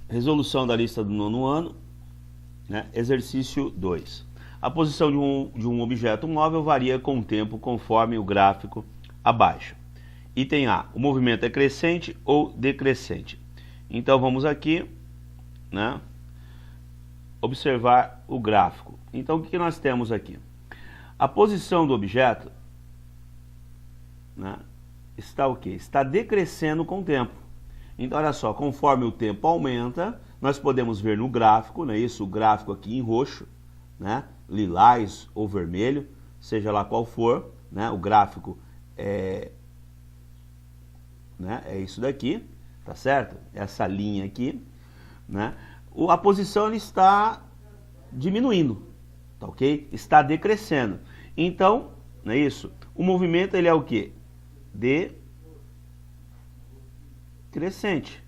Resolução da lista do nono ano, né? Exercício 2. A posição de um objeto móvel varia com o tempo conforme o gráfico abaixo. Item A, o movimento é crescente ou decrescente. Então vamos aqui, né, observar o gráfico. Então o que nós temos aqui? A posição do objeto, né, está o quê? Está decrescendo com o tempo. Então olha só, conforme o tempo aumenta, nós podemos ver no gráfico, né, isso, o gráfico aqui em roxo, né, lilás ou vermelho, seja lá qual for, né, o gráfico é isso daqui, tá certo? Essa linha aqui, né? A posição ele está diminuindo, tá ok? Está decrescendo. Então, não é isso? O movimento ele é o quê? Decrescente,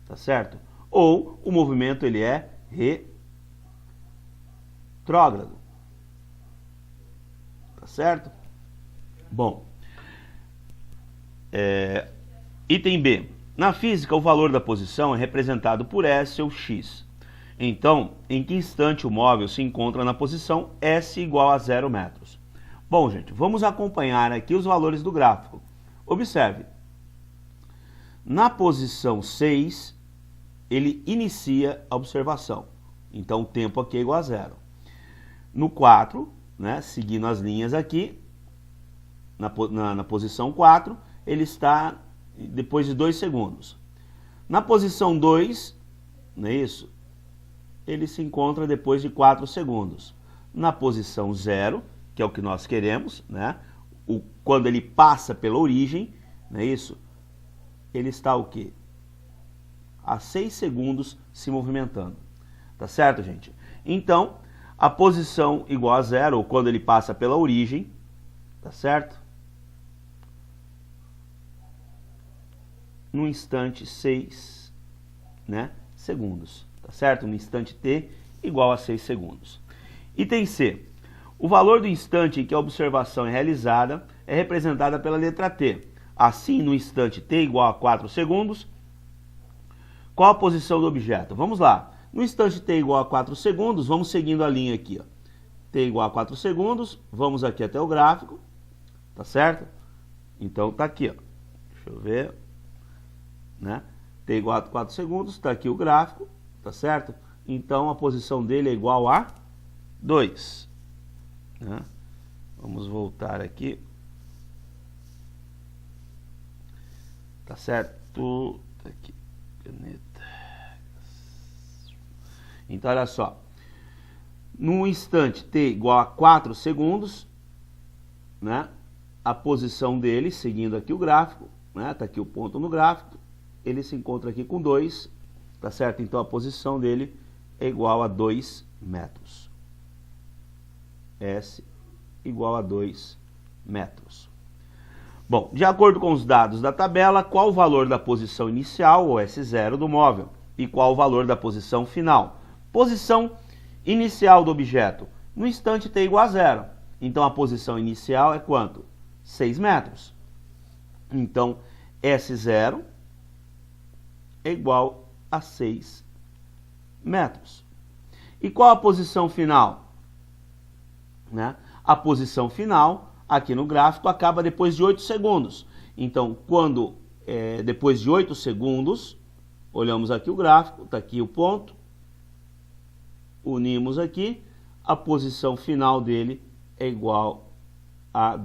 tá certo? Ou o movimento ele é retrógrado, tá certo? Bom, item B. Na física, o valor da posição é representado por S ou X. Então, em que instante o móvel se encontra na posição S igual a 0 metros? Bom, gente, vamos acompanhar aqui os valores do gráfico. Observe. Na posição 6, ele inicia a observação. Então, o tempo aqui é igual a 0. No 4, né, seguindo as linhas aqui, na posição 4, ele está depois de 2 segundos. Na posição 2, não é isso? Ele se encontra depois de 4 segundos. Na posição 0, que é o que nós queremos, né? Quando ele passa pela origem, não é isso? Ele está o quê? A 6 segundos se movimentando. Tá certo, gente? Então, a posição igual a 0, ou quando ele passa pela origem, tá certo? No instante 6, né, segundos, tá certo? No instante t igual a 6 segundos. Item C. O valor do instante em que a observação é realizada é representada pela letra T. Assim, no instante t igual a 4 segundos, qual a posição do objeto? Vamos lá. No instante t igual a 4 segundos, vamos seguindo a linha aqui, ó. T igual a 4 segundos, vamos aqui até o gráfico, tá certo? Então tá aqui, ó. Deixa eu ver. Né? T igual a 4 segundos, está aqui o gráfico, tá certo? Então a posição dele é igual a 2. Né? Vamos voltar aqui. Tá certo? Tá aqui, caneta. Então olha só. No instante t igual a 4 segundos, né? A posição dele, seguindo aqui o gráfico, né? Tá aqui o ponto no gráfico. Ele se encontra aqui com 2, tá certo? Então a posição dele é igual a 2 metros. S igual a 2 metros. Bom, de acordo com os dados da tabela, qual o valor da posição inicial, ou S0, do móvel? E qual o valor da posição final? Posição inicial do objeto. No instante t igual a 0. Então a posição inicial é quanto? 6 metros. Então S0 é igual a 6 metros. E qual a posição final? Né? A posição final, aqui no gráfico, acaba depois de 8 segundos. Então, depois de 8 segundos, olhamos aqui o gráfico, está aqui o ponto, unimos aqui, a posição final dele é igual a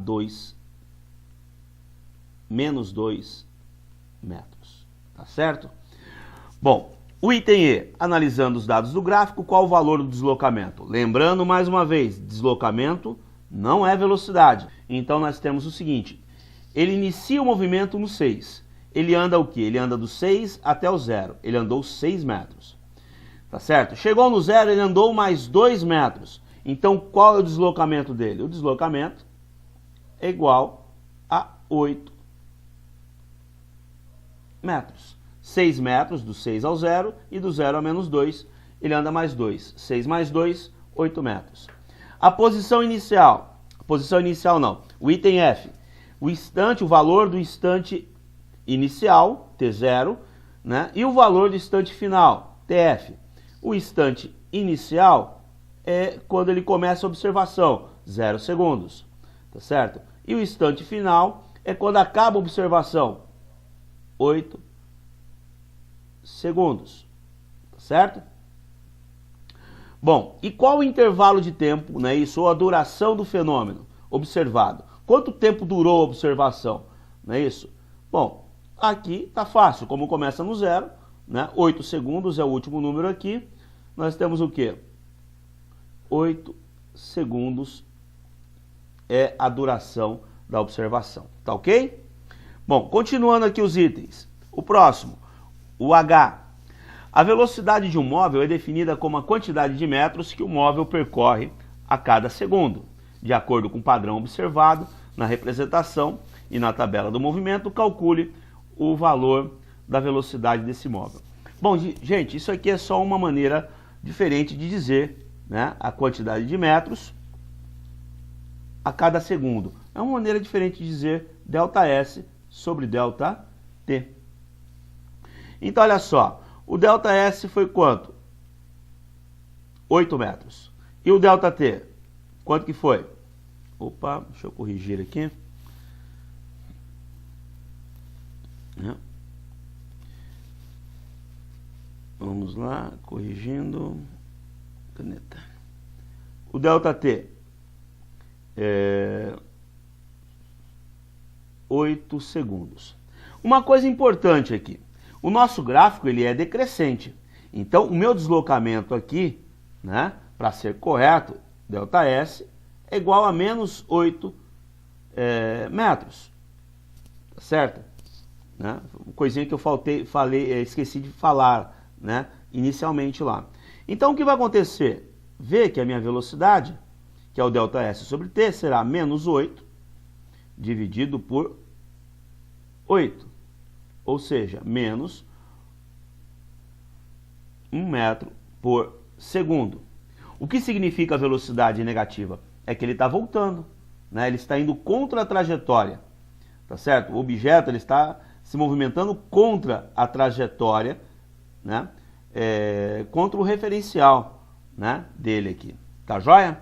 menos 2 metros. Tá certo? Bom, o item E, analisando os dados do gráfico, qual o valor do deslocamento? Lembrando mais uma vez, deslocamento não é velocidade. Então nós temos o seguinte, ele inicia o movimento no 6. Ele anda o quê? Ele anda do 6 até o 0. Ele andou 6 metros. Tá certo? Chegou no 0, ele andou mais 2 metros. Então qual é o deslocamento dele? O deslocamento é igual a 8 metros. 6 metros, do 6 ao 0, e do 0 a menos 2, ele anda mais 2. 6 mais 2, 8 metros. A posição inicial não, o item F. O valor do instante inicial, T0, né? E o valor do instante final, TF. O instante inicial é quando ele começa a observação, 0 segundos, tá certo? E o instante final é quando acaba a observação, 8 segundos, tá certo? Bom, e qual o intervalo de tempo, né, isso, ou a duração do fenômeno observado? Quanto tempo durou a observação, não é isso? Bom, aqui tá fácil, como começa no 0, né, 8 segundos é o último número aqui, nós temos o quê? 8 segundos é a duração da observação, tá ok? Bom, continuando aqui os itens. O próximo, o H. A velocidade de um móvel é definida como a quantidade de metros que o móvel percorre a cada segundo. De acordo com o padrão observado na representação e na tabela do movimento, calcule o valor da velocidade desse móvel. Bom, gente, isso aqui é só uma maneira diferente de dizer, né, a quantidade de metros a cada segundo. É uma maneira diferente de dizer ΔS sobre ΔT. Então, olha só, o ΔS foi quanto? 8 metros. E o ΔT? Quanto que foi? Opa, deixa eu corrigir aqui. Vamos lá, corrigindo. Caneta. O ΔT é 8 segundos. Uma coisa importante aqui. O nosso gráfico ele é decrescente. Então, o meu deslocamento aqui, né, para ser correto, ΔS é igual a menos 8 metros. Tá certo? Né? Coisinha que eu esqueci de falar, né, inicialmente lá. Então, o que vai acontecer? Vê que a minha velocidade, que é o ΔS sobre T, será menos 8 dividido por 8. Ou seja, menos 1 metro por segundo. O que significa a velocidade negativa? É que ele está voltando, né? Ele está indo contra a trajetória, tá certo? O objeto ele está se movimentando contra a trajetória, né? Contra o referencial, né, dele aqui, tá joia?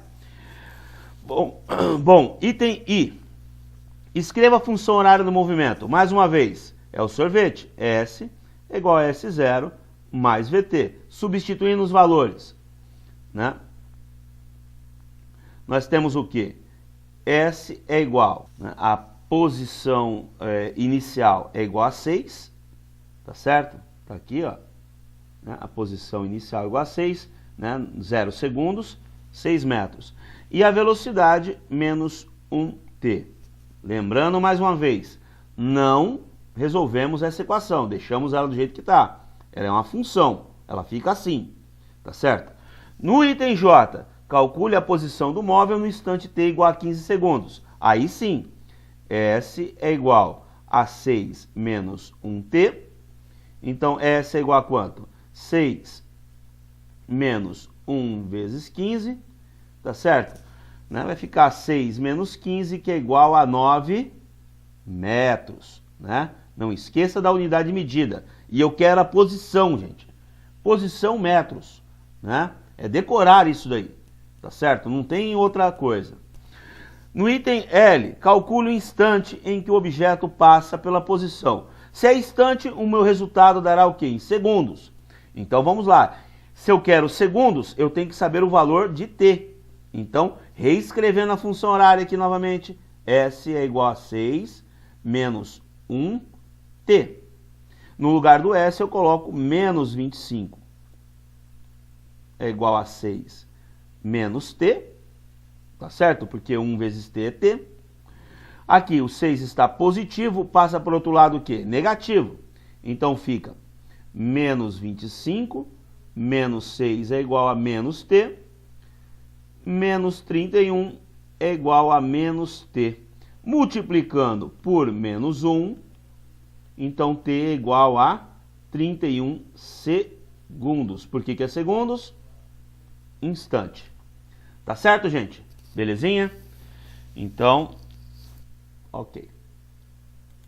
Bom, item I. Escreva a função horária do movimento. Mais uma vez, é o sorvete. S é igual a S0 mais VT. Substituindo os valores, né? Nós temos o que? S é igual, né, a posição inicial é igual a 6, tá certo? Tá aqui, ó. Né? A posição inicial é igual a 6, né? 0 segundos, 6 metros. E a velocidade menos 1t. Lembrando mais uma vez, não resolvemos essa equação, deixamos ela do jeito que está. Ela é uma função, ela fica assim, tá certo? No item J, calcule a posição do móvel no instante t igual a 15 segundos. Aí sim, S é igual a 6 menos 1t. Então, S é igual a quanto? 6 menos 1 vezes 15, tá certo? Né? Vai ficar 6 menos 15, que é igual a 9 metros. Né? Não esqueça da unidade de medida. E eu quero a posição, gente. Posição metros. Né? É decorar isso daí. Tá certo? Não tem outra coisa. No item L, calcule o instante em que o objeto passa pela posição. Se é instante, o meu resultado dará o quê? Em segundos. Então vamos lá. Se eu quero segundos, eu tenho que saber o valor de t. Então, reescrevendo a função horária aqui novamente, S é igual a 6 menos 1t. No lugar do S eu coloco menos 25. É igual a 6 menos t, tá certo? Porque 1 vezes t é t. Aqui o 6 está positivo, passa para o outro lado o quê? Negativo. Então fica menos 25, menos 6 é igual a menos t, menos 31 é igual a menos t. Multiplicando por menos 1, então t é igual a 31 segundos. Por que é segundos? Instante. Tá certo, gente? Belezinha? Então, ok.